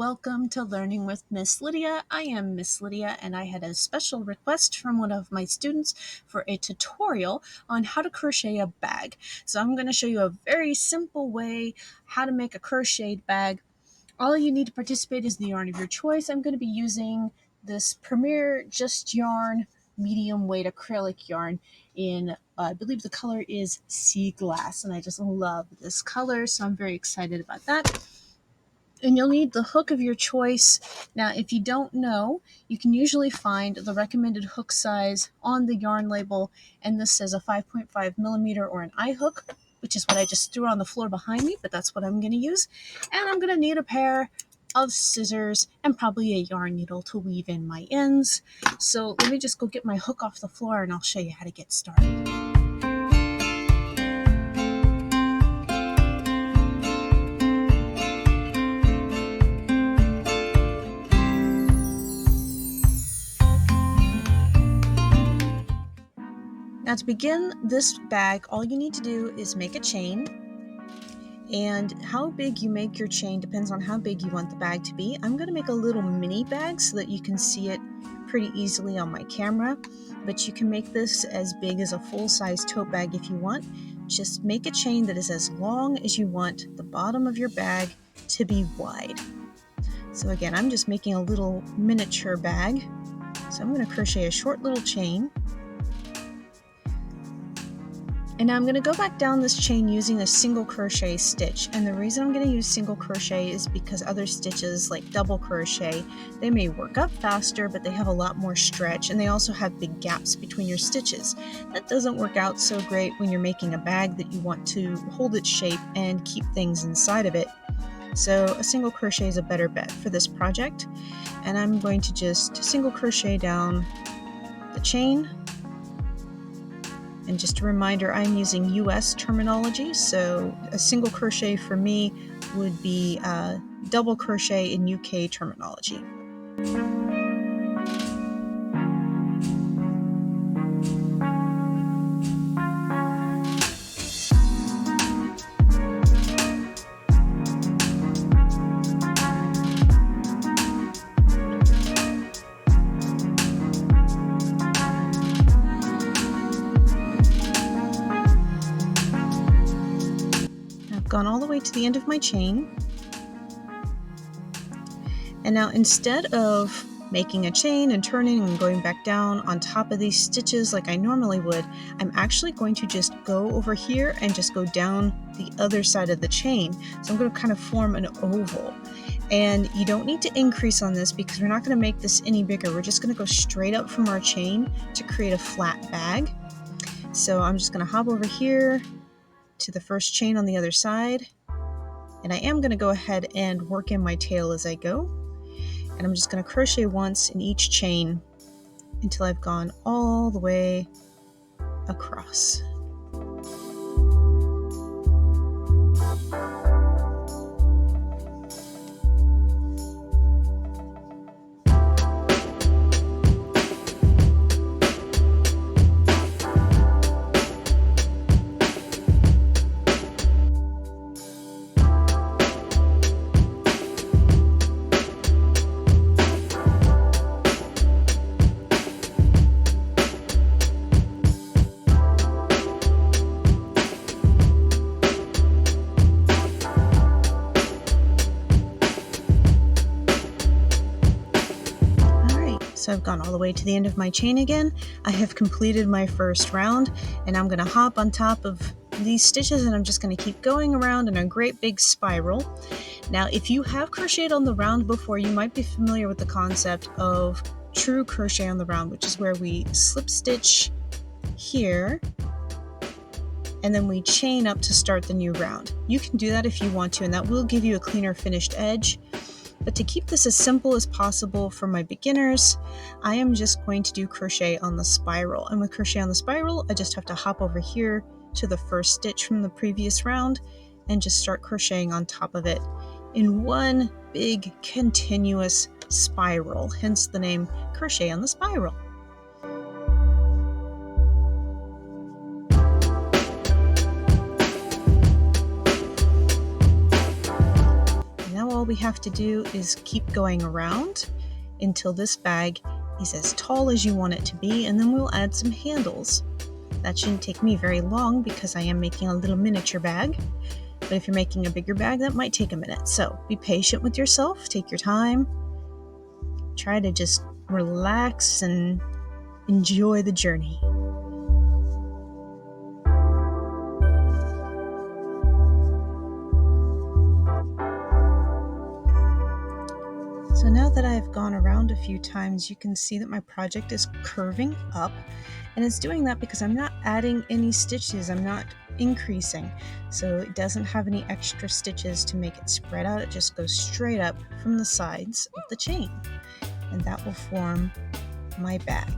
welcome to Learning with Miss Lydia. I am Miss Lydia, and I had a special request from one of my students for a tutorial on how to crochet a bag. So I'm going to show you a very simple way how to make a crocheted bag. All you need to participate is the yarn of your choice. I'm going to be using this Premier Just Yarn medium weight acrylic yarn in, I believe the color is Sea Glass, and I just love this color, so I'm very excited about that. And you'll need the hook of your choice. Now, if you don't know, you can usually find the recommended hook size on the yarn label, and this says a 5.5 millimeter or an eye hook, which is what I just threw on the floor behind me, but that's what I'm going to use. And I'm going to need a pair of scissors and probably a yarn needle to weave in my ends. So let me just go get my hook off the floor and I'll show you how to get started. Now, to begin this bag, all you need to do is make a chain, and how big you make your chain depends on how big you want the bag to be. I'm going to make a little mini bag so that you can see it pretty easily on my camera, but you can make this as big as a full-size tote bag if you want. Just make a chain that is as long as you want the bottom of your bag to be wide. So again, I'm just making a little miniature bag. So I'm going to crochet a short little chain. And now I'm going to go back down this chain using a single crochet stitch. And the reason I'm going to use single crochet is because other stitches like double crochet, they may work up faster, but they have a lot more stretch, and they also have big gaps between your stitches. That doesn't work out so great when you're making a bag that you want to hold its shape and keep things inside of it. So a single crochet is a better bet for this project. And I'm going to just single crochet down the chain. And just a reminder, I'm using US terminology, so a single crochet for me would be double crochet in UK terminology. Gone all the way to the end of my chain, and now instead of making a chain and turning and going back down on top of these stitches like I normally would, I'm actually going to just go over here and just go down the other side of the chain. So I'm going to kind of form an oval, and you don't need to increase on this because we're not going to make this any bigger. We're just going to go straight up from our chain to create a flat bag. So I'm just going to hop over here to the first chain on the other side, and I am going to go ahead and work in my tail as I go, and I'm just going to crochet once in each chain until I've gone all the way across. So I've gone all the way to the end of my chain again. I have completed my first round, and I'm going to hop on top of these stitches, and I'm just going to keep going around in a great big spiral. Now, if you have crocheted on the round before, you might be familiar with the concept of true crochet on the round, which is where we slip stitch here and then we chain up to start the new round. You can do that if you want to, and that will give you a cleaner finished edge. But to keep this as simple as possible for my beginners, I am just going to do crochet on the spiral. And with crochet on the spiral, I just have to hop over here to the first stitch from the previous round and just start crocheting on top of it in one big continuous spiral, hence the name Crochet on the Spiral. all we have to do is keep going around until this bag is as tall as you want it to be, and then we'll add some handles. That shouldn't take me very long because I am making a little miniature bag. But if you're making a bigger bag, that might take a minute. So be patient with yourself, take your time. Try to just relax and enjoy the journey. So now that I've gone around a few times, you can see that my project is curving up, and it's doing that because I'm not adding any stitches, I'm not increasing. So it doesn't have any extra stitches to make it spread out, it just goes straight up from the sides of the chain. And that will form my bag.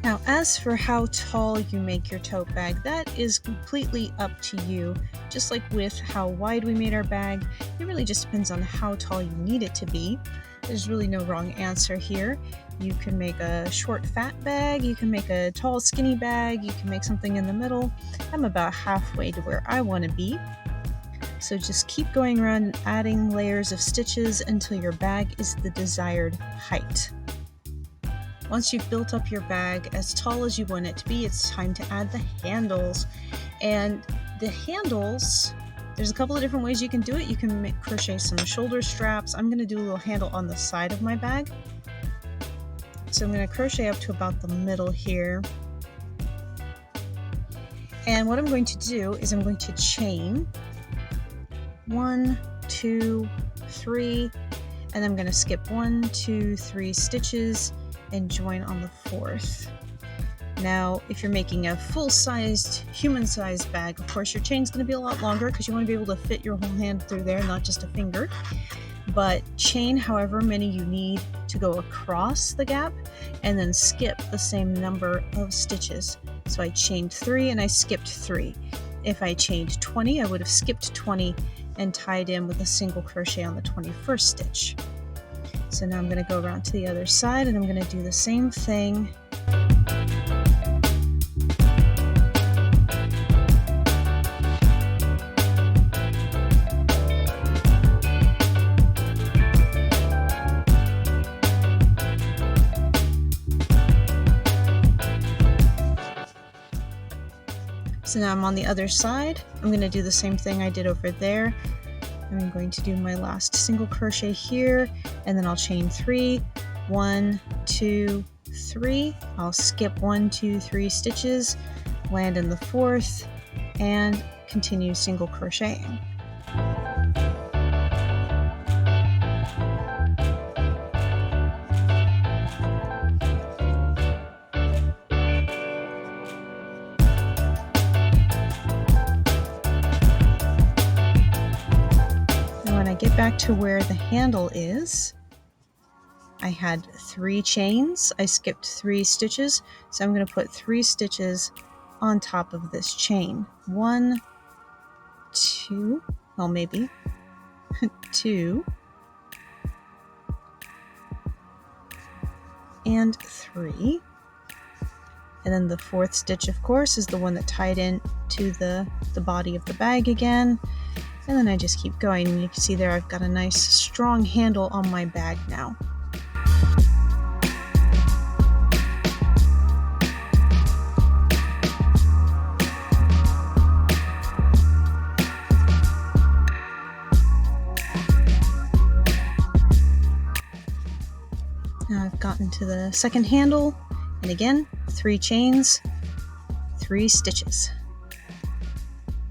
Now, as for how tall you make your tote bag, that is completely up to you. Just like with how wide we made our bag, it really just depends on how tall you need it to be. There's really no wrong answer here. You can make a short fat bag, you can make a tall skinny bag, you can make something in the middle. I'm about halfway to where I want to be. So just keep going around and adding layers of stitches until your bag is the desired height. Once you've built up your bag as tall as you want it to be, it's time to add the handles. And the handles, there's a couple of different ways you can do it. You can crochet some shoulder straps. I'm going to do a little handle on the side of my bag. So I'm going to crochet up to about the middle here. And what I'm going to do is I'm going to chain 1, 2, 3, and I'm going to skip 1, 2, 3 stitches and join on the 4th. Now, if you're making a full-sized, human-sized bag, of course your chain's going to be a lot longer because you want to be able to fit your whole hand through there, not just a finger. But chain however many you need to go across the gap, and then skip the same number of stitches. So I chained 3 and I skipped 3. If I chained 20, I would have skipped 20 and tied in with a single crochet on the 21st stitch. So now I'm going to go around to the other side and I'm going to do the same thing. So now I'm on the other side. I'm going to do the same thing I did over there. I'm going to do my last single crochet here, and then I'll chain 3, 1, 2, 3. I'll skip 1, 2, 3 stitches, land in the 4th, and continue single crocheting. Get back to where the handle is. I had 3 chains. I skipped 3 stitches, so I'm going to put 3 stitches on top of this chain. 1, 2, well maybe 2, and 3. And then the 4th stitch, of course, is the one that tied in to the body of the bag again. And then I just keep going, and you can see there I've got a nice strong handle on my bag now. Now I've gotten to the second handle, and again, 3 chains, 3 stitches.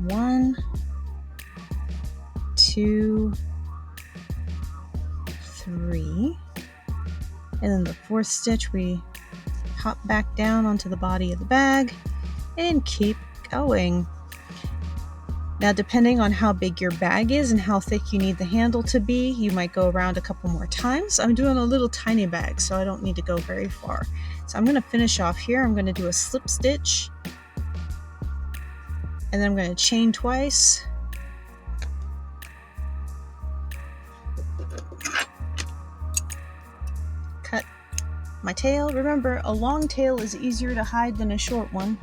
1, 2, 3, and then the 4th stitch we hop back down onto the body of the bag and keep going. Now, depending on how big your bag is and how thick you need the handle to be, you might go around a couple more times. I'm doing a little tiny bag, so I don't need to go very far. So I'm going to finish off here. I'm going to do a slip stitch, and then I'm going to chain twice. Cut my tail. Remember, a long tail is easier to hide than a short one.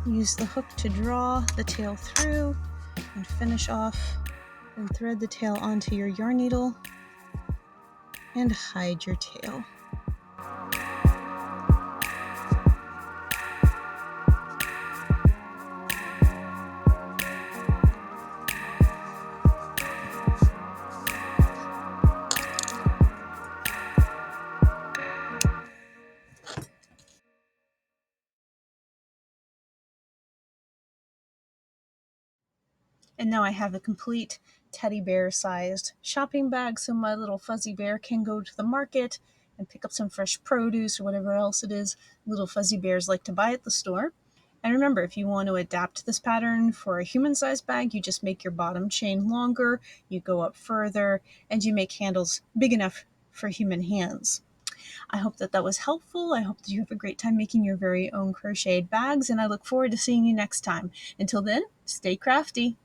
Use the hook to draw the tail through and finish off, and thread the tail onto your yarn needle and hide your tail. And now I have a complete teddy bear sized shopping bag so my little fuzzy bear can go to the market and pick up some fresh produce or whatever else it is little fuzzy bears like to buy at the store. And remember, if you want to adapt this pattern for a human sized bag, you just make your bottom chain longer, you go up further, and you make handles big enough for human hands. I hope that that was helpful. I hope that you have a great time making your very own crocheted bags, and I look forward to seeing you next time. Until then, stay crafty.